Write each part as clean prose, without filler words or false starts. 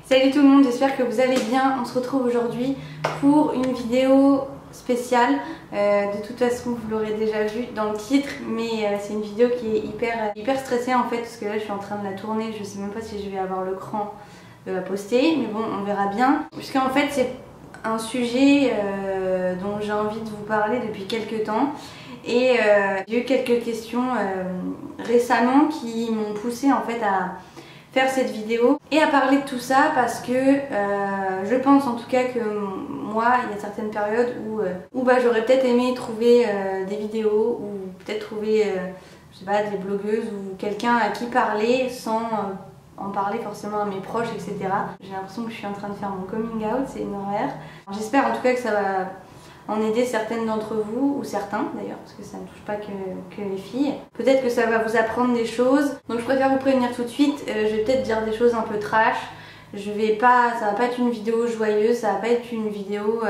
Salut tout le monde, j'espère que vous allez bien. On se retrouve aujourd'hui pour une vidéo spéciale. De toute façon vous l'aurez déjà vu dans le titre, mais c'est une vidéo qui est hyper stressée en fait, parce que là je suis en train de la tourner, je sais même pas si je vais avoir le cran de la poster, mais bon on verra bien. Puisqu'en fait c'est un sujet dont j'ai envie de vous parler depuis quelques temps. Et j'ai eu quelques questions récemment qui m'ont poussé en fait à faire cette vidéo et à parler de tout ça, parce que je pense en tout cas que moi il y a certaines périodes où j'aurais peut-être aimé trouver des vidéos, ou peut-être trouver je sais pas, des blogueuses ou quelqu'un à qui parler sans en parler forcément à mes proches, etc. J'ai l'impression que je suis en train de faire mon coming out, c'est une horreur. J'espère en tout cas que ça va en aider certaines d'entre vous, ou certains d'ailleurs, parce que ça ne touche pas que les filles. Peut-être que ça va vous apprendre des choses, donc je préfère vous prévenir tout de suite. Je vais peut-être dire des choses un peu trash, ça va pas être une vidéo joyeuse, ça va pas être une vidéo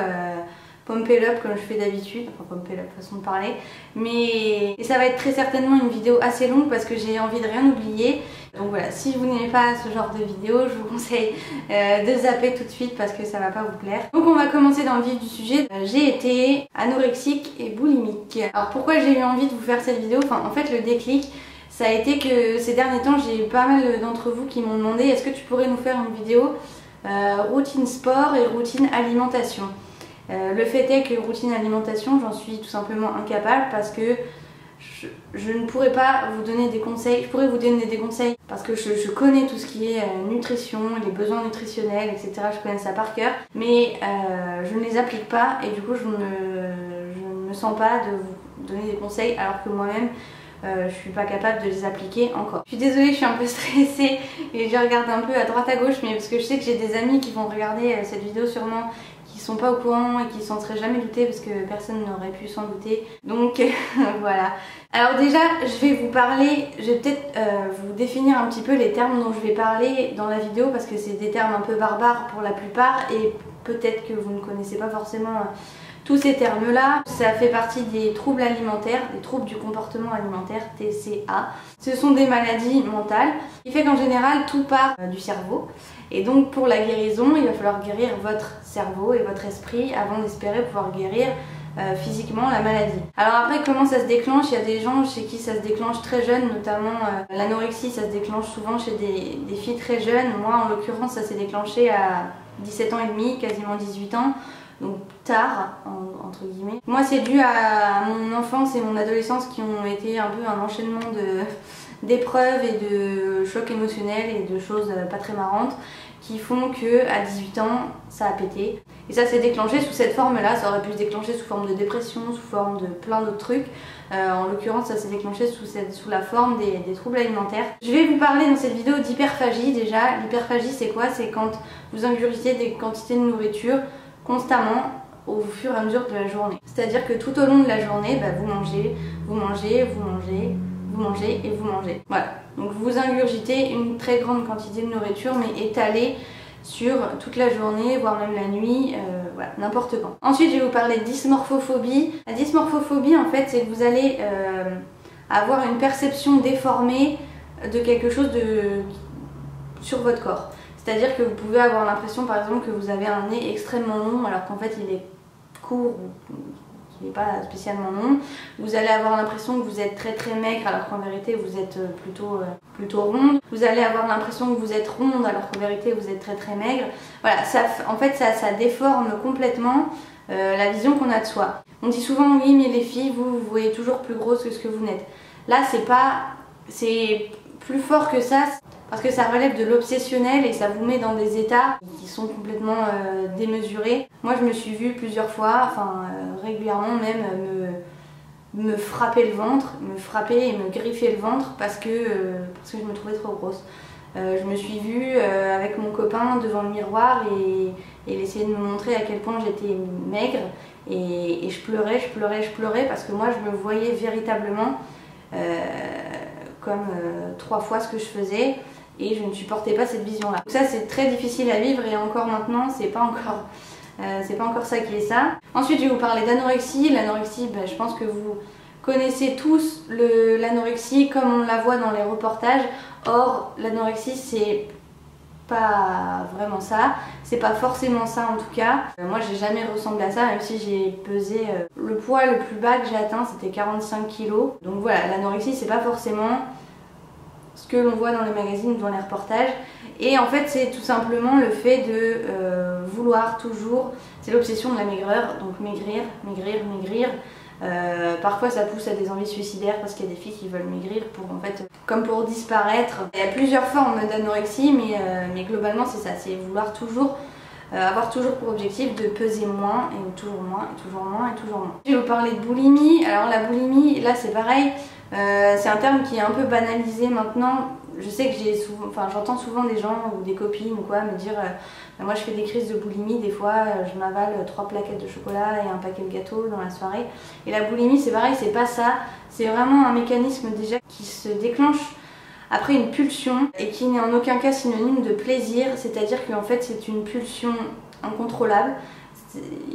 pump it up comme je fais d'habitude, enfin pump it up façon de parler, mais ça va être très certainement une vidéo assez longue parce que j'ai envie de rien oublier. Donc voilà, si vous n'aimez pas ce genre de vidéo, je vous conseille de zapper tout de suite parce que ça va pas vous plaire. Donc on va commencer dans le vif du sujet. J'ai été anorexique et boulimique. Alors pourquoi j'ai eu envie de vous faire cette vidéo? Enfin en fait le déclic, ça a été que ces derniers temps j'ai eu pas mal d'entre vous qui m'ont demandé est-ce que tu pourrais nous faire une vidéo routine sport et routine alimentation. Le fait est que routine alimentation, j'en suis tout simplement incapable parce que je ne pourrais pas vous donner des conseils. Je pourrais vous donner des conseils parce que je connais tout ce qui est nutrition, les besoins nutritionnels, etc. Je connais ça par cœur, mais je ne les applique pas et du coup je ne me sens pas de vous donner des conseils alors que moi-même je suis pas capable de les appliquer encore. Je suis désolée, je suis un peu stressée et je regarde un peu à droite à gauche, mais parce que je sais que j'ai des amis qui vont regarder cette vidéo sûrement, qui sont pas au courant et qui s'en seraient jamais doutés parce que personne n'aurait pu s'en douter. Donc voilà. Alors déjà je vais vous parler, je vais peut-être vous définir un petit peu les termes dont je vais parler dans la vidéo, parce que c'est des termes un peu barbares pour la plupart et peut-être que vous ne connaissez pas forcément tous ces termes là. Ça fait partie des troubles alimentaires, des troubles du comportement alimentaire, TCA. Ce sont des maladies mentales qui fait qu'en général tout part du cerveau. Et donc pour la guérison, il va falloir guérir votre cerveau et votre esprit avant d'espérer pouvoir guérir physiquement la maladie. Alors après, comment ça se déclenche? Il y a des gens chez qui ça se déclenche très jeune, notamment l'anorexie, ça se déclenche souvent chez des filles très jeunes. Moi en l'occurrence ça s'est déclenché à 17 ans et demi, quasiment 18 ans. Donc tard, entre guillemets. Moi c'est dû à mon enfance et mon adolescence qui ont été un peu un enchaînement d'épreuves et de chocs émotionnels et de choses pas très marrantes qui font que à 18 ans ça a pété. Et ça s'est déclenché sous cette forme là, ça aurait pu se déclencher sous forme de dépression, sous forme de plein d'autres trucs. En l'occurrence ça s'est déclenché sous la forme des troubles alimentaires. Je vais vous parler dans cette vidéo d'hyperphagie déjà. L'hyperphagie c'est quoi? C'est quand vous ingurgitez des quantités de nourriture constamment au fur et à mesure de la journée. C'est-à-dire que tout au long de la journée, vous mangez, vous mangez, vous mangez, vous mangez et vous mangez. Voilà. Donc vous ingurgitez une très grande quantité de nourriture, mais étalée sur toute la journée, voire même la nuit, voilà, n'importe quand. Ensuite, je vais vous parler de dysmorphophobie. La dysmorphophobie, en fait, c'est que vous allez avoir une perception déformée de quelque chose sur votre corps. C'est-à-dire que vous pouvez avoir l'impression par exemple que vous avez un nez extrêmement long alors qu'en fait il est court ou qu'il n'est pas spécialement long. Vous allez avoir l'impression que vous êtes très maigre alors qu'en vérité vous êtes plutôt ronde. Vous allez avoir l'impression que vous êtes ronde alors qu'en vérité vous êtes très maigre. Voilà, en fait ça déforme complètement la vision qu'on a de soi. On dit souvent oui mais les filles vous voyez toujours plus grosse que ce que vous n'êtes. Là c'est plus fort que ça. Parce que ça relève de l'obsessionnel et ça vous met dans des états qui sont complètement démesurés. Moi je me suis vue plusieurs fois, enfin régulièrement même, me frapper le ventre, me frapper et me griffer le ventre parce que je me trouvais trop grosse. Je me suis vue avec mon copain devant le miroir et il essayait de me montrer à quel point j'étais maigre et je pleurais parce que moi je me voyais véritablement comme 3 fois ce que je faisais. Et je ne supportais pas cette vision-là. Ça c'est très difficile à vivre et encore maintenant c'est pas encore ça qui est ça. Ensuite je vais vous parler d'anorexie. L'anorexie, je pense que vous connaissez tous l'anorexie comme on la voit dans les reportages. Or l'anorexie c'est pas vraiment ça, c'est pas forcément ça en tout cas. Moi j'ai jamais ressemblé à ça, même si j'ai pesé, le poids le plus bas que j'ai atteint c'était 45 kg. Donc voilà, l'anorexie c'est pas forcément ce que l'on voit dans les magazines ou dans les reportages. Et en fait c'est tout simplement le fait de vouloir toujours, c'est l'obsession de la maigreur, donc maigrir, maigrir, maigrir. Parfois ça pousse à des envies suicidaires parce qu'il y a des filles qui veulent maigrir pour en fait comme pour disparaître. Il y a plusieurs formes d'anorexie mais globalement c'est ça, c'est vouloir toujours avoir toujours pour objectif de peser moins et toujours moins et toujours moins et toujours moins. Je vais vous parler de boulimie. Alors la boulimie là c'est pareil, c'est un terme qui est un peu banalisé maintenant. Je sais que j'entends souvent des gens ou des copines ou quoi me dire moi je fais des crises de boulimie, des fois je m'avale 3 plaquettes de chocolat et un paquet de gâteaux dans la soirée. Et la boulimie c'est pareil, c'est pas ça, c'est vraiment un mécanisme déjà qui se déclenche après une pulsion et qui n'est en aucun cas synonyme de plaisir, c'est-à-dire qu'en fait c'est une pulsion incontrôlable.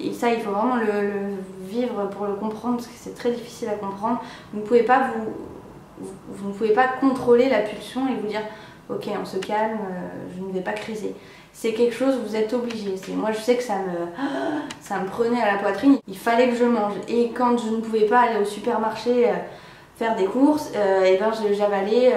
Et ça il faut vraiment le vivre pour le comprendre parce que c'est très difficile à comprendre. Vous ne pouvez pas vous ne pouvez pas contrôler la pulsion et vous dire ok on se calme, je ne vais pas criser. C'est quelque chose, vous êtes obligé. Moi je sais que ça me prenait à la poitrine, il fallait que je mange. Et quand je ne pouvais pas aller au supermarché faire des courses, et ben j'avalais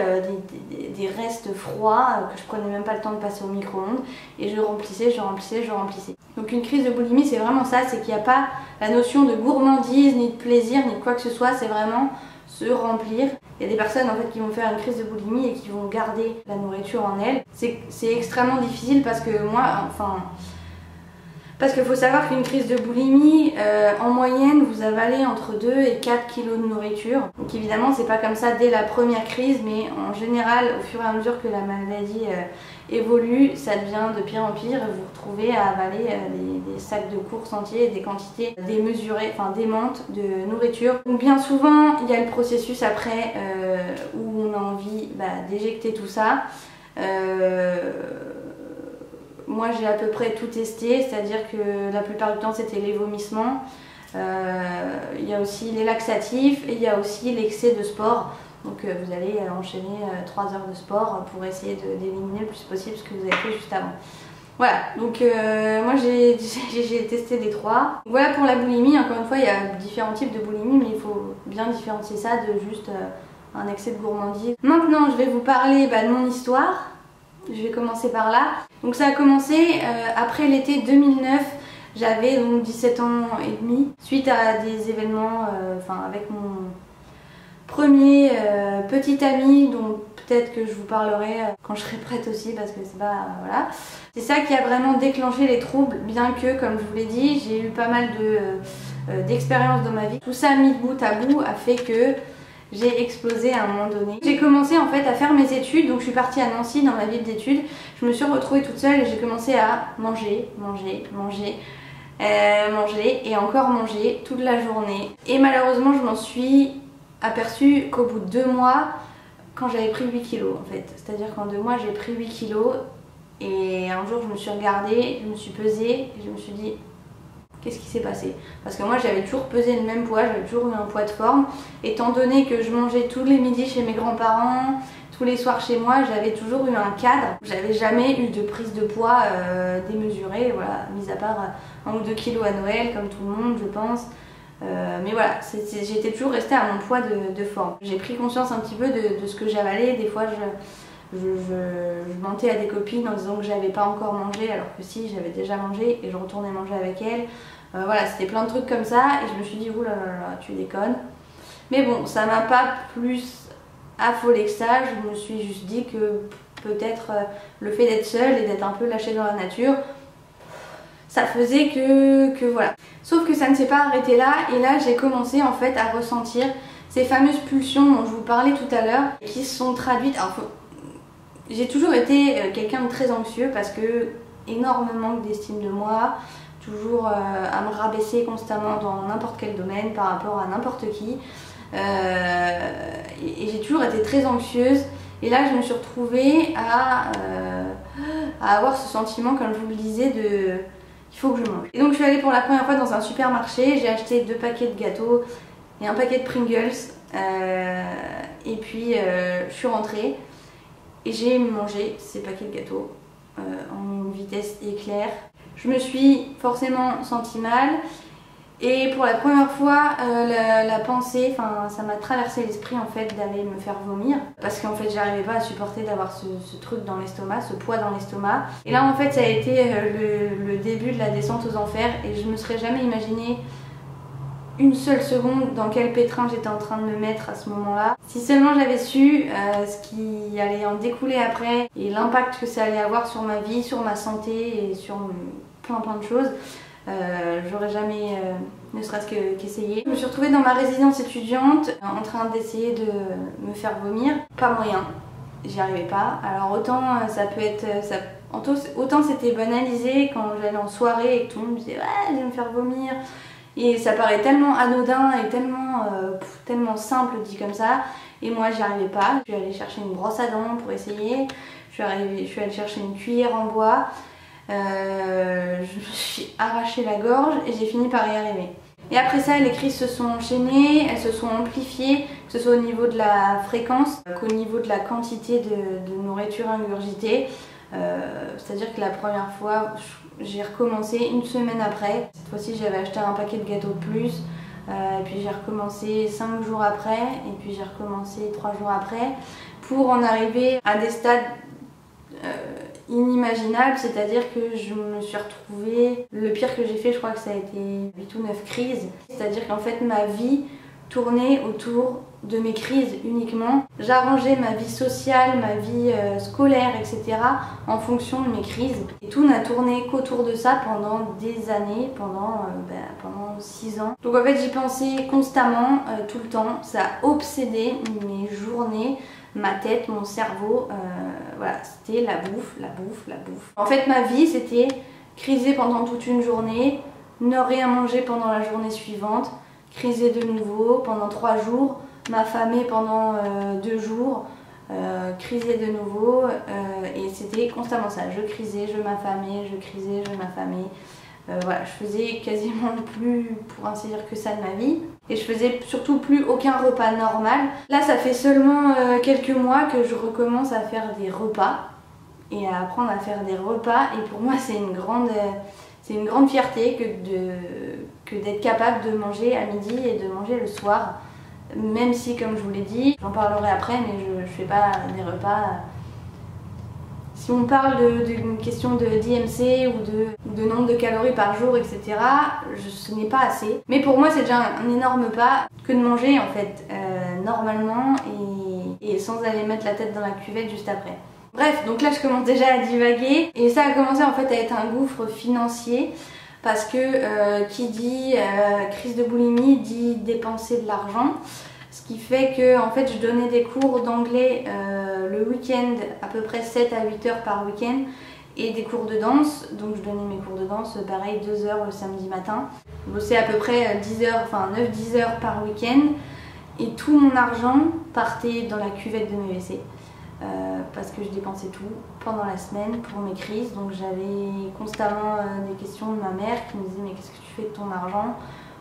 des restes froids que je prenais même pas le temps de passer au micro-ondes et je remplissais, je remplissais, je remplissais. Donc une crise de boulimie c'est vraiment ça, c'est qu'il n'y a pas la notion de gourmandise, ni de plaisir, ni de quoi que ce soit, c'est vraiment se remplir. Il y a des personnes en fait qui vont faire une crise de boulimie et qui vont garder la nourriture en elles. C'est extrêmement difficile parce que moi, parce qu'il faut savoir qu'une crise de boulimie, en moyenne, vous avalez entre 2 et 4 kg de nourriture. Donc évidemment, c'est pas comme ça dès la première crise, mais en général, au fur et à mesure que la maladie évolue, ça devient de pire en pire. Vous vous retrouvez à avaler des sacs de courses entiers, des quantités démesurées, démentes de nourriture. Donc bien souvent, il y a le processus après où on a envie d'éjecter tout ça. Moi j'ai à peu près tout testé, c'est-à-dire que la plupart du temps c'était les vomissements, il y a aussi les laxatifs et il y a aussi l'excès de sport. Donc vous allez enchaîner 3 heures de sport pour essayer d'éliminer le plus possible ce que vous avez fait juste avant. Voilà, donc moi j'ai testé les 3. Voilà pour la boulimie, encore une fois il y a différents types de boulimie mais il faut bien différencier ça de juste un excès de gourmandise. Maintenant je vais vous parler de mon histoire. Je vais commencer par là. Donc ça a commencé après l'été 2009. J'avais donc 17 ans et demi. Suite à des événements, avec mon premier petit ami dont peut-être que je vous parlerai quand je serai prête aussi parce que c'est pas... voilà. C'est ça qui a vraiment déclenché les troubles, bien que comme je vous l'ai dit, j'ai eu pas mal d'expériences dans ma vie. Tout ça mis bout à bout a fait que j'ai explosé à un moment donné. J'ai commencé en fait à faire mes études, donc je suis partie à Nancy dans ma ville d'études. Je me suis retrouvée toute seule et j'ai commencé à manger, manger, manger, manger et encore manger toute la journée. Et malheureusement je m'en suis aperçue qu'au bout de 2 mois, quand j'avais pris 8 kilos en fait. C'est-à-dire qu'en 2 mois j'ai pris 8 kilos et un jour je me suis regardée, je me suis pesée et je me suis dit qu'est-ce qui s'est passé? Parce que moi j'avais toujours pesé le même poids, j'avais toujours eu un poids de forme. Étant donné que je mangeais tous les midis chez mes grands-parents, tous les soirs chez moi, j'avais toujours eu un cadre. J'avais jamais eu de prise de poids démesurée, voilà, mis à part 1 ou 2 kilos à Noël comme tout le monde je pense. Mais voilà, j'étais toujours restée à mon poids de forme. J'ai pris conscience un petit peu de ce que j'avalais. Des fois je mentais à des copines en disant que j'avais pas encore mangé alors que si, j'avais déjà mangé et je retournais manger avec elles. Voilà, c'était plein de trucs comme ça et je me suis dit oulala, tu déconnes. Mais bon, ça m'a pas plus affolée que ça, je me suis juste dit que peut-être le fait d'être seule et d'être un peu lâchée dans la nature, ça faisait que voilà. Sauf que ça ne s'est pas arrêté là et là j'ai commencé en fait à ressentir ces fameuses pulsions dont je vous parlais tout à l'heure qui se sont traduites. Alors, j'ai toujours été quelqu'un de très anxieux parce que énormément d'estime de moi, toujours à me rabaisser constamment dans n'importe quel domaine par rapport à n'importe qui. Et j'ai toujours été très anxieuse et là je me suis retrouvée à avoir ce sentiment, comme je vous le disais, de il faut que je mange. Et donc je suis allée pour la première fois dans un supermarché, j'ai acheté 2 paquets de gâteaux et un paquet de Pringles et puis je suis rentrée et j'ai mangé ces paquets de gâteaux en une vitesse éclair. Je me suis forcément sentie mal. Et pour la première fois, la pensée, ça m'a traversé l'esprit en fait d'aller me faire vomir. Parce qu'en fait j'arrivais pas à supporter d'avoir ce truc dans l'estomac, ce poids dans l'estomac. Et là en fait ça a été le début de la descente aux enfers et je me serais jamais imaginé une seule seconde dans quel pétrin j'étais en train de me mettre à ce moment-là. Si seulement j'avais su ce qui allait en découler après et l'impact que ça allait avoir sur ma vie, sur ma santé et sur plein de choses. J'aurais jamais ne serait-ce qu'essayé. Je me suis retrouvée dans ma résidence étudiante en train d'essayer de me faire vomir. Pas moyen, j'y arrivais pas. Alors autant ça peut être... autant c'était banalisé quand j'allais en soirée et que tout le monde me disait ouais je vais me faire vomir. Et ça paraît tellement anodin et tellement simple dit comme ça. Et moi j'y arrivais pas. Je suis allée chercher une brosse à dents pour essayer. Je suis allée chercher une cuillère en bois. Je me suis arraché la gorge et j'ai fini par y arriver. Et après ça, les crises se sont enchaînées, elles se sont amplifiées, que ce soit au niveau de la fréquence qu'au niveau de la quantité de nourriture ingurgitée. C'est-à-dire que la première fois, j'ai recommencé une semaine après. Cette fois-ci, j'avais acheté un paquet de gâteaux de plus. Et puis j'ai recommencé 5 jours après. Et puis j'ai recommencé 3 jours après. Pour en arriver à des stades inimaginable, c'est-à-dire que je me suis retrouvée, le pire que j'ai fait je crois que ça a été 8 ou 9 crises, c'est-à-dire qu'en fait ma vie tournait autour de mes crises uniquement. J'arrangeais ma vie sociale, ma vie scolaire, etc. en fonction de mes crises. Et tout n'a tourné qu'autour de ça pendant des années, pendant 6 ans. Donc en fait j'y pensais constamment, tout le temps. Ça a obsédé mes journées, ma tête, mon cerveau. Voilà, c'était la bouffe. En fait ma vie c'était criser pendant toute une journée, ne rien manger pendant la journée suivante, criser de nouveau pendant 3 jours, m'affamer pendant 2 jours, criser de nouveau, et c'était constamment ça. Je crisais, je m'affamais, je crisais, je m'affamais. Voilà, je faisais quasiment plus, pour ainsi dire, que ça de ma vie. Et je faisais surtout plus aucun repas normal. Là, ça fait seulement quelques mois que je recommence à faire des repas et à apprendre à faire des repas. Et pour moi, c'est une grande fierté que d'être capable de manger à midi et de manger le soir. Même si, comme je vous l'ai dit, j'en parlerai après, mais je fais pas des repas. Si on parle d'une question de d'IMC ou de nombre de calories par jour, etc., ce n'est pas assez. Mais pour moi, c'est déjà un énorme pas que de manger en fait normalement et sans aller mettre la tête dans la cuvette juste après. Bref, donc là je commence déjà à divaguer et ça a commencé en fait à être un gouffre financier parce que qui dit crise de boulimie dit dépenser de l'argent. Ce qui fait que en fait je donnais des cours d'anglais le week-end, à peu près 7 à 8 heures par week-end, et des cours de danse. Donc je donnais mes cours de danse pareil 2 heures le samedi matin. Je bossais à peu près 10 heures, enfin 9-10 heures par week-end et tout mon argent partait dans la cuvette de mes WC. Parce que je dépensais tout pendant la semaine pour mes crises. Donc j'avais constamment des questions de ma mère qui me disait mais qu'est-ce que tu fais de ton argent ?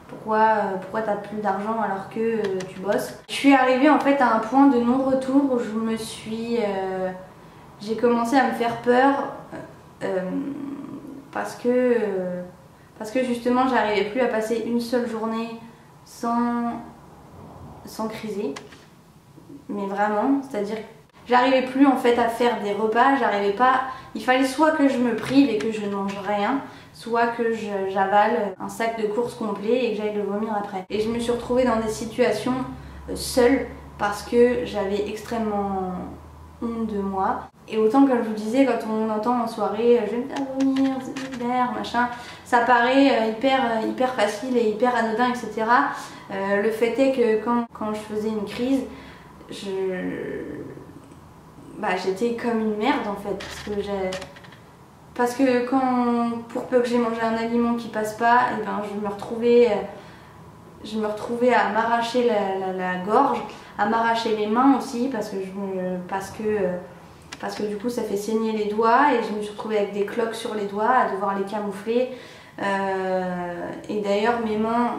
Pourquoi t'as plus d'argent alors que tu bosses? Je suis arrivée en fait à un point de non-retour où j'ai commencé à me faire peur parce que justement j'arrivais plus à passer une seule journée sans criser. Mais vraiment, c'est-à-dire j'arrivais plus en fait à faire des repas, j'arrivais pas. Il fallait soit que je me prive et que je ne mange rien, soit que j'avale un sac de courses complet et que j'aille le vomir après. Et je me suis retrouvée dans des situations seule parce que j'avais extrêmement honte de moi. Et autant comme je vous disais, quand on entend en soirée je vais me faire vomir, c'est super, machin, ça paraît hyper facile et hyper anodin, etc. Le fait est que quand je faisais une crise, j'étais comme une merde en fait, parce que pour peu que j'ai mangé un aliment qui passe pas, et ben je me retrouvais à m'arracher la gorge, à m'arracher les mains aussi parce que du coup ça fait saigner les doigts et je me suis retrouvée avec des cloques sur les doigts à devoir les camoufler. Et d'ailleurs mes mains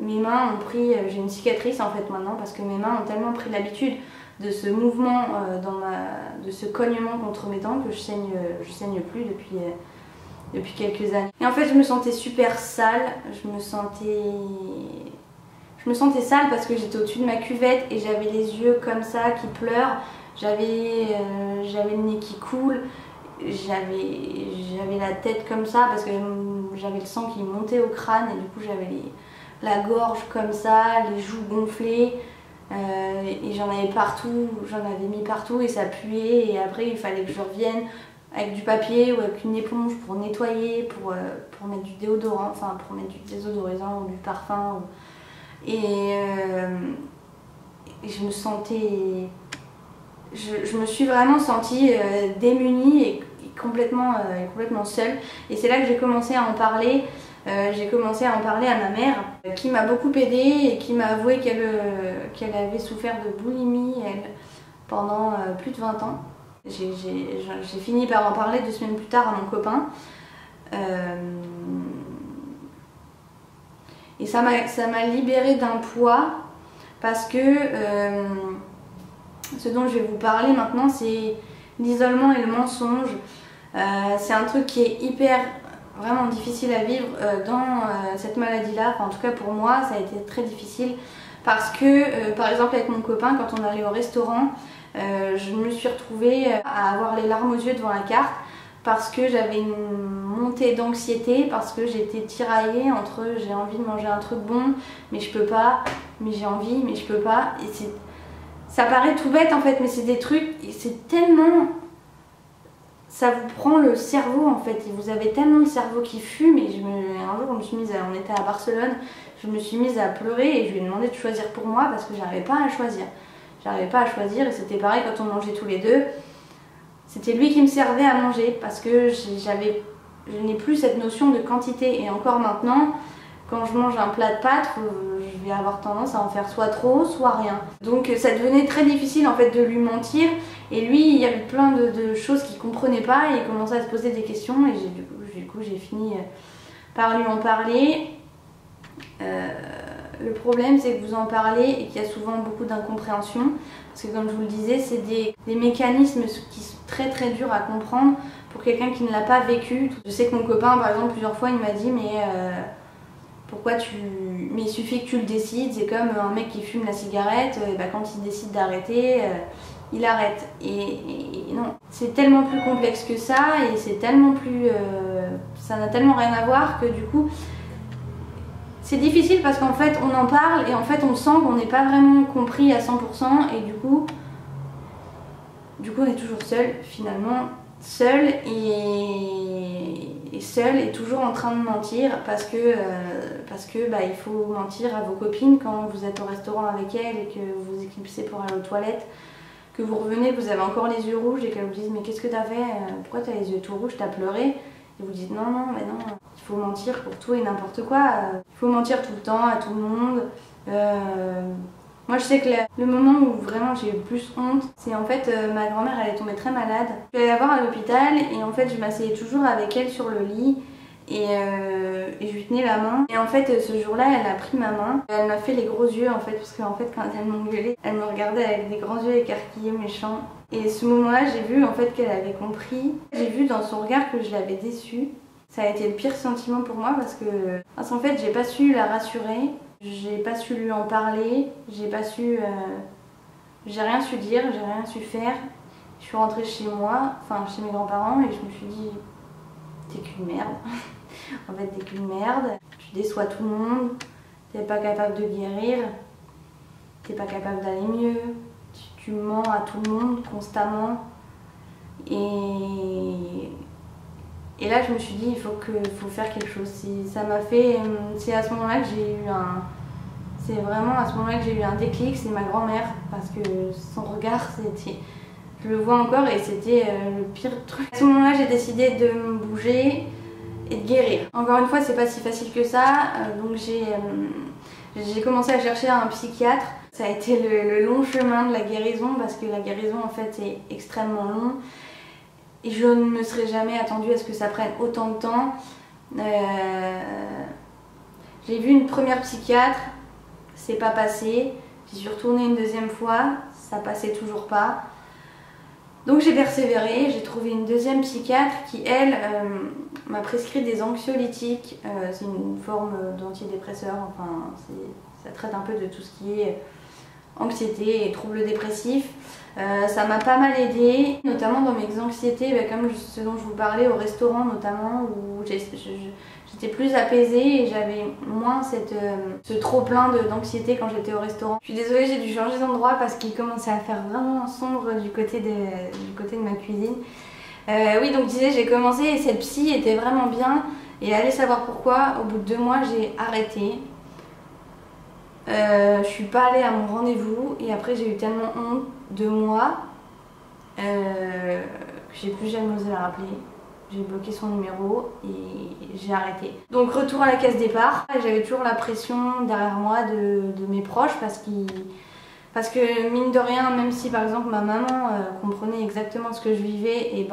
ont pris, j'ai une cicatrice en fait maintenant parce que mes mains ont tellement pris l'habitude de ce mouvement, de ce cognement contre mes dents que je saigne plus depuis quelques années. Et en fait je me sentais super sale, je me sentais sale parce que j'étais au-dessus de ma cuvette et j'avais les yeux comme ça qui pleurent, j'avais le nez qui coule, j'avais la tête comme ça parce que j'avais le sang qui montait au crâne et du coup j'avais la gorge comme ça, les joues gonflées. Et j'en avais partout, j'en avais mis partout et ça puait et après il fallait que je revienne avec du papier ou avec une éponge pour nettoyer, pour mettre du déodorant, enfin pour mettre du désodorisant ou du parfum. Et je me sentais... Je me suis vraiment sentie démunie et complètement seule. Et c'est là que j'ai commencé à en parler. J'ai commencé à en parler à ma mère qui m'a beaucoup aidée et qui m'a avoué qu'elle avait souffert de boulimie elle, pendant plus de 20 ans. J'ai fini par en parler 2 semaines plus tard à mon copain. Et ça m'a libérée d'un poids parce que ce dont je vais vous parler maintenant c'est l'isolement et le mensonge. C'est un truc qui est vraiment difficile à vivre dans cette maladie-là. Enfin, en tout cas pour moi, ça a été très difficile parce que, par exemple avec mon copain, quand on allait au restaurant, je me suis retrouvée à avoir les larmes aux yeux devant la carte parce que j'avais une montée d'anxiété, parce que j'étais tiraillée entre j'ai envie de manger un truc bon, mais je peux pas, mais j'ai envie, mais je peux pas. Et ça paraît tout bête en fait, mais c'est des trucs, c'est tellement... Ça vous prend le cerveau en fait, et vous avez tellement le cerveau qui fume. Et un jour on était à Barcelone, je me suis mise à pleurer et je lui ai demandé de choisir pour moi parce que j'arrivais pas à choisir. J'arrivais pas à choisir et c'était pareil quand on mangeait tous les deux. C'était lui qui me servait à manger parce que je n'ai plus cette notion de quantité. Et encore maintenant, quand je mange un plat de pâtes, je vais avoir tendance à en faire soit trop, soit rien. Donc ça devenait très difficile en fait de lui mentir. Et lui, il y avait plein de choses qu'il comprenait pas et il commençait à se poser des questions. Et du coup, j'ai fini par lui en parler. Le problème, c'est que vous en parlez et qu'il y a souvent beaucoup d'incompréhension. Parce que comme je vous le disais, c'est des mécanismes qui sont très très durs à comprendre pour quelqu'un qui ne l'a pas vécu. Je sais que mon copain, par exemple, plusieurs fois, il m'a dit mais mais il suffit que tu le décides. C'est comme un mec qui fume la cigarette, quand il décide d'arrêter, il arrête. Et non, c'est tellement plus complexe que ça et c'est tellement plus... ça n'a tellement rien à voir que du coup... C'est difficile parce qu'en fait on en parle et en fait on sent qu'on n'est pas vraiment compris à 100% et du coup on est toujours seul finalement, seul et toujours en train de mentir parce que il faut mentir à vos copines quand vous êtes au restaurant avec elles et que vous vous éclipsez pour aller aux toilettes, que vous revenez, vous avez encore les yeux rouges et qu'elles vous disent mais qu'est-ce que t'as fait, pourquoi t'as les yeux tout rouges, t'as pleuré? Et vous dites non, mais non, il faut mentir pour tout et n'importe quoi. Il faut mentir tout le temps, à tout le monde. Moi je sais que le moment où vraiment j'ai eu le plus honte, c'est en fait ma grand-mère elle est tombée très malade. Je suis allée la voir à l'hôpital et en fait je m'asseyais toujours avec elle sur le lit et je lui tenais la main. Et en fait ce jour-là elle a pris ma main, elle m'a fait les gros yeux en fait parce qu'en fait quand elle m'engueulait, elle me regardait avec des grands yeux écarquillés méchants. Et ce moment-là, j'ai vu en fait qu'elle avait compris. J'ai vu dans son regard que je l'avais déçue. Ça a été le pire sentiment pour moi parce qu'en fait, j'ai pas su la rassurer, j'ai pas su lui en parler, j'ai rien su dire, j'ai rien su faire. Je suis rentrée chez moi, enfin chez mes grands-parents et je me suis dit, t'es qu'une merde. En fait, t'es qu'une merde. Tu déçois tout le monde, t'es pas capable de guérir, t'es pas capable d'aller mieux. Tu mens à tout le monde constamment et là je me suis dit il faut faire quelque chose. Ça m'a fait, c'est à ce moment-là que j'ai eu un déclic, c'est ma grand-mère parce que son regard c'était, je le vois encore et c'était le pire truc. À ce moment-là j'ai décidé de me bouger et de guérir. Encore une fois c'est pas si facile que ça, donc j'ai commencé à chercher un psychiatre. Ça a été le long chemin de la guérison parce que la guérison en fait est extrêmement long et je ne me serais jamais attendue à ce que ça prenne autant de temps. J'ai vu une première psychiatre, c'est pas passé. J'y suis retournée une deuxième fois, ça passait toujours pas. Donc j'ai persévéré, j'ai trouvé une deuxième psychiatre qui, elle, m'a prescrit des anxiolytiques. C'est une forme d'antidépresseur, enfin ça traite un peu de tout ce qui est anxiété et troubles dépressifs. Ça m'a pas mal aidé, notamment dans mes anxiétés, comme ce dont je vous parlais au restaurant notamment, où j'étais plus apaisée et j'avais moins ce trop plein d'anxiété quand j'étais au restaurant. Je suis désolée, j'ai dû changer d'endroit parce qu'il commençait à faire vraiment sombre du côté de ma cuisine. Oui, donc je disais, j'ai commencé et cette psy était vraiment bien, et allez savoir pourquoi, au bout de 2 mois j'ai arrêté. Je suis pas allée à mon rendez-vous et après j'ai eu tellement honte de moi que j'ai plus jamais osé la rappeler. J'ai bloqué son numéro et j'ai arrêté. Donc retour à la case départ. J'avais toujours la pression derrière moi de mes proches parce que mine de rien, même si par exemple ma maman comprenait exactement ce que je vivais, et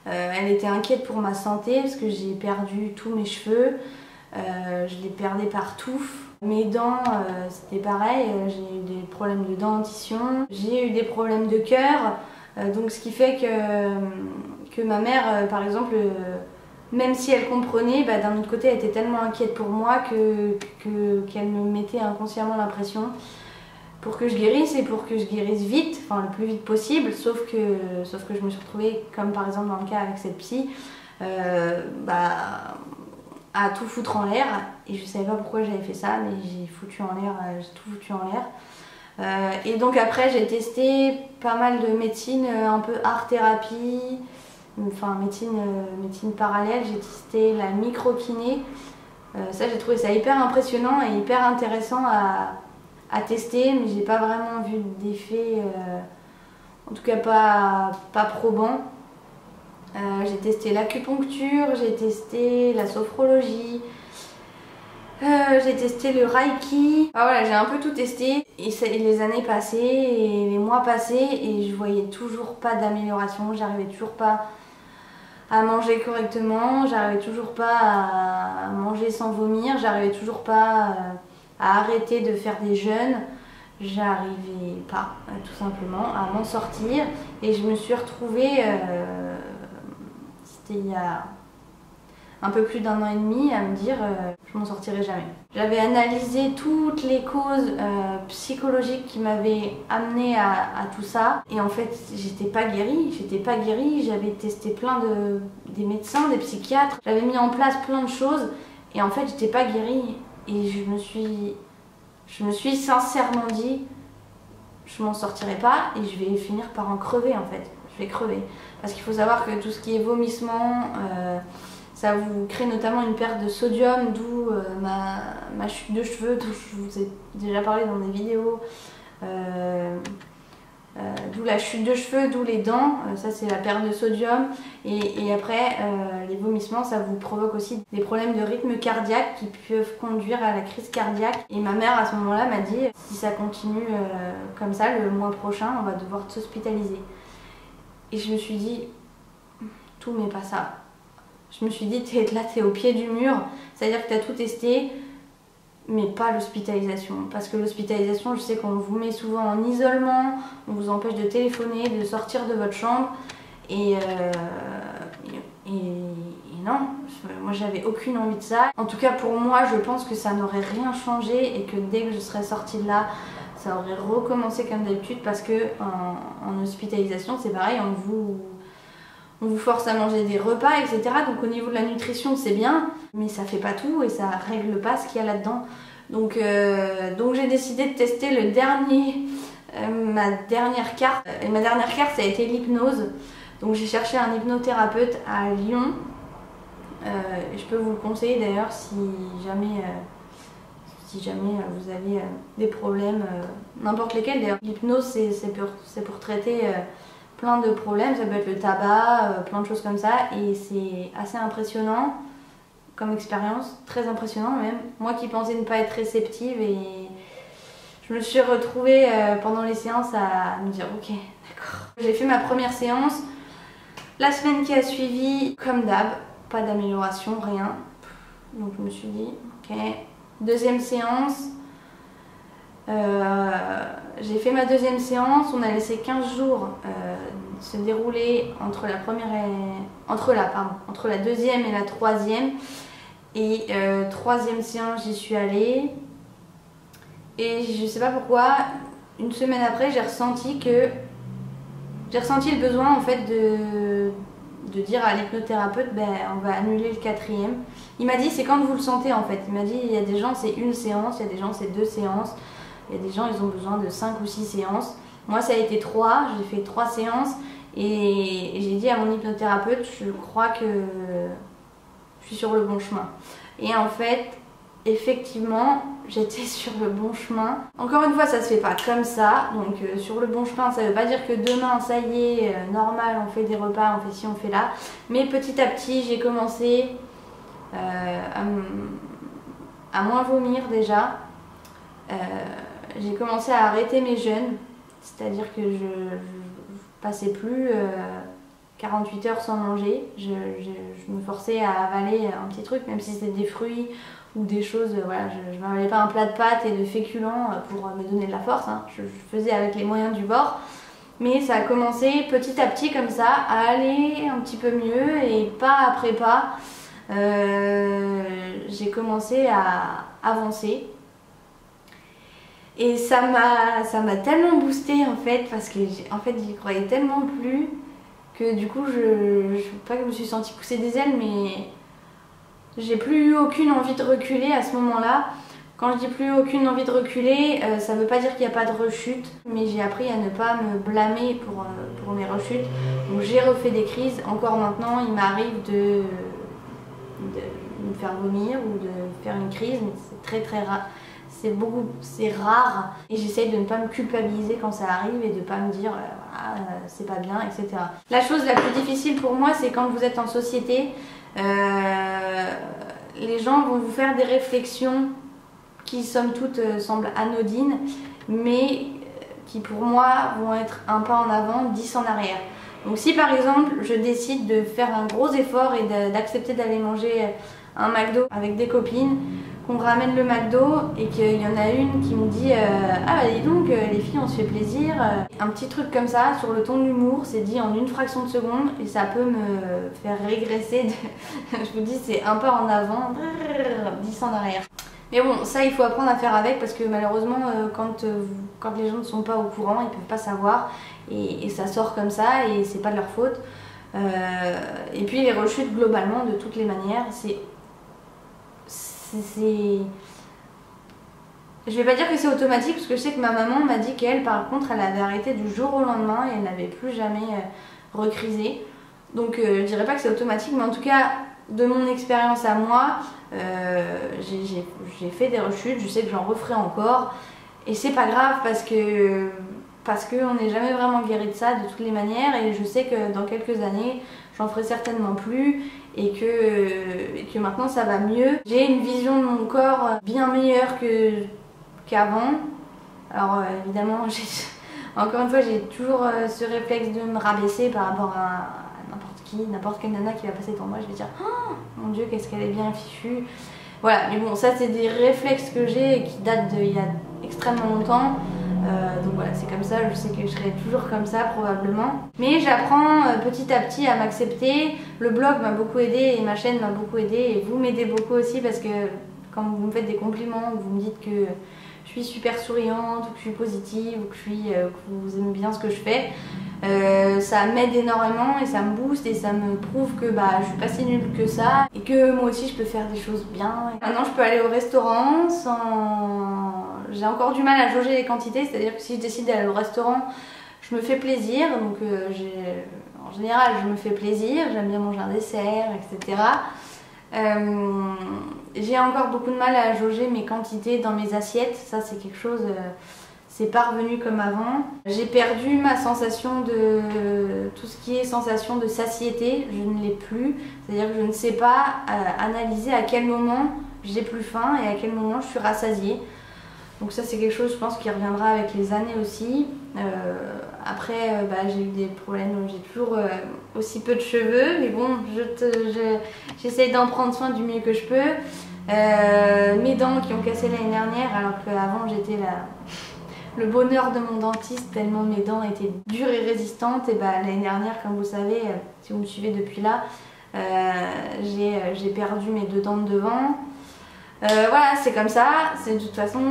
elle était inquiète pour ma santé parce que j'ai perdu tous mes cheveux, je les perdais partout. Mes dents, c'était pareil, j'ai eu des problèmes de dentition, j'ai eu des problèmes de cœur, donc ce qui fait que ma mère, par exemple, même si elle comprenait, d'un autre côté elle était tellement inquiète pour moi qu'elle me mettait inconsciemment la pression pour que je guérisse et pour que je guérisse vite, enfin le plus vite possible, sauf que je me suis retrouvée, comme par exemple dans le cas avec cette psy, à tout foutre en l'air, et je savais pas pourquoi j'avais fait ça, mais j'ai tout foutu en l'air. Et donc après j'ai testé pas mal de médecine, un peu art thérapie, enfin médecine parallèle. J'ai testé la microkiné, ça j'ai trouvé ça hyper impressionnant et hyper intéressant à tester, mais j'ai pas vraiment vu d'effet, en tout cas pas probant. J'ai testé l'acupuncture, j'ai testé la sophrologie, j'ai testé le reiki. Enfin, voilà, j'ai un peu tout testé, et les années passaient et les mois passaient et je voyais toujours pas d'amélioration. J'arrivais toujours pas à manger correctement, j'arrivais toujours pas à manger sans vomir, j'arrivais toujours pas à arrêter de faire des jeûnes. J'arrivais pas, tout simplement, à m'en sortir, et je me suis retrouvée, c'était il y a un peu plus d'1 an et demi, à me dire je m'en sortirai jamais. J'avais analysé toutes les causes psychologiques qui m'avaient amenée à tout ça, et en fait j'étais pas guérie, j'avais testé des médecins, des psychiatres, j'avais mis en place plein de choses, et en fait j'étais pas guérie, et je me suis sincèrement dit je m'en sortirai pas et je vais finir par en crever en fait. Je vais crever. Parce qu'il faut savoir que tout ce qui est vomissement, ça vous crée notamment une perte de sodium, d'où ma chute de cheveux, dont je vous ai déjà parlé dans des vidéos. D'où la chute de cheveux, d'où les dents, ça c'est la perte de sodium. Et après, les vomissements, ça vous provoque aussi des problèmes de rythme cardiaque qui peuvent conduire à la crise cardiaque. Et ma mère à ce moment-là m'a dit, si ça continue comme ça, le mois prochain, on va devoir t'hospitaliser. Et je me suis dit, tout mais pas ça. Je me suis dit, t'es au pied du mur, c'est-à-dire que t'as tout testé, mais pas l'hospitalisation. Parce que l'hospitalisation, je sais qu'on vous met souvent en isolement, on vous empêche de téléphoner, de sortir de votre chambre. Et non, moi j'avais aucune envie de ça. En tout cas pour moi, je pense que ça n'aurait rien changé et que dès que je serais sortie de là, ça aurait recommencé comme d'habitude, parce que en hospitalisation, c'est pareil, on vous force à manger des repas, etc. Donc au niveau de la nutrition, c'est bien, mais ça fait pas tout et ça règle pas ce qu'il y a là-dedans. Donc j'ai décidé de tester ma dernière carte. Et ma dernière carte, ça a été l'hypnose. Donc j'ai cherché un hypnothérapeute à Lyon. Je peux vous le conseiller d'ailleurs si jamais vous avez des problèmes, n'importe lesquels. D'ailleurs, l'hypnose, c'est pour traiter plein de problèmes. Ça peut être le tabac, plein de choses comme ça. Et c'est assez impressionnant comme expérience, très impressionnant même. Moi qui pensais ne pas être réceptive, et je me suis retrouvée pendant les séances à me dire ok, d'accord. J'ai fait ma première séance. La semaine qui a suivi, comme d'hab, pas d'amélioration, rien. Donc je me suis dit ok. Deuxième séance, J'ai fait ma deuxième séance, on a laissé 15 jours se dérouler entre la deuxième et la troisième. Et troisième séance, j'y suis allée. Et je sais pas pourquoi, une semaine après, j'ai ressenti le besoin en fait de dire à l'hypnothérapeute, ben, on va annuler le quatrième. Il m'a dit c'est quand vous le sentez en fait. Il m'a dit il y a des gens c'est une séance, il y a des gens c'est 2 séances, il y a des gens ils ont besoin de 5 ou 6 séances. Moi ça a été 3, j'ai fait 3 séances et j'ai dit à mon hypnothérapeute je crois que je suis sur le bon chemin. Et en fait effectivement j'étais sur le bon chemin. Encore une fois ça se fait pas comme ça, donc sur le bon chemin ça veut pas dire que demain ça y est, normal on fait des repas, on fait ci, on fait là, mais petit à petit j'ai commencé à moins vomir déjà, j'ai commencé à arrêter mes jeûnes, c'est-à-dire que je passais plus 48 heures sans manger, je me forçais à avaler un petit truc, même si c'était des fruits ou des choses, voilà, je m'avalais pas un plat de pâtes et de féculents pour me donner de la force, hein. Je faisais avec les moyens du bord, mais ça a commencé petit à petit comme ça à aller un petit peu mieux et pas après pas, j'ai commencé à avancer. Et ça m'a tellement boosté en fait, parce que j'y croyais tellement plus que du coup pas que je me suis sentie pousser des ailes, mais j'ai plus eu aucune envie de reculer à ce moment-là. Quand je dis plus aucune envie de reculer, ça veut pas dire qu'il n'y a pas de rechute, mais j'ai appris à ne pas me blâmer pour mes rechutes. Donc j'ai refait des crises, encore maintenant il m'arrive de me faire vomir ou de faire une crise, mais c'est très rare. C'est rare et j'essaye de ne pas me culpabiliser quand ça arrive et de ne pas me dire c'est pas bien, etc. La chose la plus difficile pour moi, c'est quand vous êtes en société, les gens vont vous faire des réflexions qui somme toute semblent anodines, mais qui pour moi vont être un pas en avant, 10 en arrière. Donc si par exemple je décide de faire un gros effort et d'accepter d'aller manger un McDo avec des copines, qu'on ramène le McDo et qu'il y en a une qui me dit ah bah dis donc les filles on se fait plaisir, un petit truc comme ça sur le ton de l'humour, c'est dit en une fraction de seconde et ça peut me faire régresser je vous dis c'est un pas en avant, 10 en arrière. Mais bon, ça il faut apprendre à faire avec parce que malheureusement quand les gens ne sont pas au courant, ils peuvent pas savoir et ça sort comme ça et c'est pas de leur faute. Et puis les rechutes globalement de toutes les manières, je vais pas dire que c'est automatique parce que je sais que ma maman m'a dit qu'elle par contre elle avait arrêté du jour au lendemain et elle n'avait plus jamais recrisé. Donc je dirais pas que c'est automatique, mais en tout cas de mon expérience à moi, j'ai fait des rechutes, je sais que j'en referai encore et c'est pas grave parce qu'on n'est jamais vraiment guéri de ça de toutes les manières et je sais que dans quelques années j'en ferai certainement plus et que maintenant ça va mieux. J'ai une vision de mon corps bien meilleure qu'avant. Alors évidemment, encore une fois, j'ai toujours ce réflexe de me rabaisser par rapport à n'importe qui, n'importe quelle nana qui va passer devant moi, je vais dire oh mon dieu qu'est-ce qu'elle est bien fichue. Voilà, mais bon, ça c'est des réflexes que j'ai et qui datent d'il y a extrêmement longtemps. Donc voilà, c'est comme ça, je sais que je serai toujours comme ça probablement. Mais j'apprends petit à petit à m'accepter. Le blog m'a beaucoup aidé et ma chaîne m'a beaucoup aidé et vous m'aidez beaucoup aussi parce que quand vous me faites des compliments, vous me dites que je suis super souriante ou que je suis positive ou que vous aimez bien ce que je fais, ça m'aide énormément et ça me booste et ça me prouve que je suis pas si nulle que ça et que moi aussi je peux faire des choses bien. Maintenant je peux aller au restaurant sans... J'ai encore du mal à jauger les quantités, c'est-à-dire que si je décide d'aller au restaurant, je me fais plaisir, donc en général je me fais plaisir, j'aime bien manger un dessert, etc. J'ai encore beaucoup de mal à jauger mes quantités dans mes assiettes, ça c'est quelque chose, c'est pas revenu comme avant. J'ai perdu ma sensation de tout ce qui est sensation de satiété, je ne l'ai plus, c'est-à-dire que je ne sais pas analyser à quel moment j'ai plus faim et à quel moment je suis rassasiée. Donc ça c'est quelque chose je pense qui reviendra avec les années aussi. Après j'ai eu des problèmes, j'ai toujours aussi peu de cheveux, mais bon j'essaye d'en prendre soin du mieux que je peux. mes dents qui ont cassé l'année dernière alors qu'avant j'étais le bonheur de mon dentiste tellement mes dents étaient dures et résistantes. Et bah l'année dernière, comme vous savez, si vous me suivez depuis là, j'ai perdu mes 2 dents de devant. Voilà, c'est comme ça, de toute façon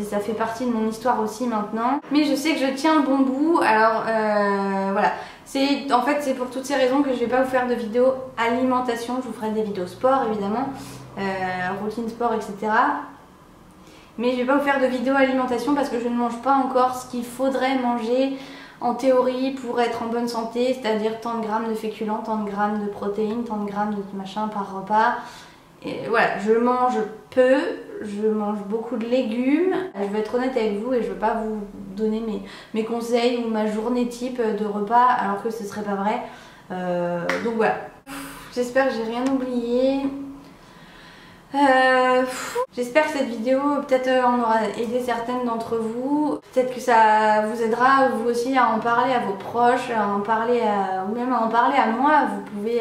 ça fait partie de mon histoire aussi maintenant. Mais je sais que je tiens le bon bout, alors voilà. En fait c'est pour toutes ces raisons que je vais pas vous faire de vidéos alimentation, je vous ferai des vidéos sport évidemment, routine sport etc. Mais je vais pas vous faire de vidéos alimentation parce que je ne mange pas encore ce qu'il faudrait manger en théorie pour être en bonne santé, c'est-à-dire tant de grammes de féculents, tant de grammes de protéines, tant de grammes de machin par repas. Et voilà, je mange peu, je mange beaucoup de légumes. Je vais être honnête avec vous et je ne veux pas vous donner mes conseils ou ma journée type de repas alors que ce serait pas vrai. Donc voilà, j'espère que j'ai rien oublié. J'espère que cette vidéo peut-être en aura aidé certaines d'entre vous. Peut-être que ça vous aidera vous aussi à en parler à vos proches, à en parler ou même à en parler à moi. Vous pouvez...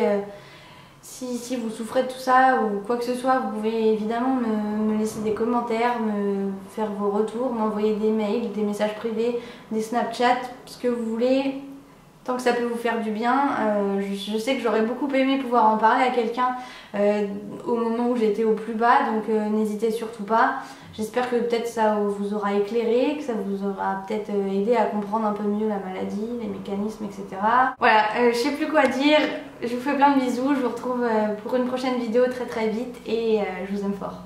Si vous souffrez de tout ça ou quoi que ce soit, vous pouvez évidemment me laisser des commentaires, me faire vos retours, m'envoyer des mails, des messages privés, des Snapchat, ce que vous voulez, tant que ça peut vous faire du bien. Je sais que j'aurais beaucoup aimé pouvoir en parler à quelqu'un au moment où j'étais au plus bas, donc n'hésitez surtout pas. J'espère que peut-être ça vous aura éclairé, que ça vous aura peut-être aidé à comprendre un peu mieux la maladie, les mécanismes, etc. Voilà, je sais plus quoi dire, je vous fais plein de bisous, je vous retrouve pour une prochaine vidéo très vite et je vous aime fort.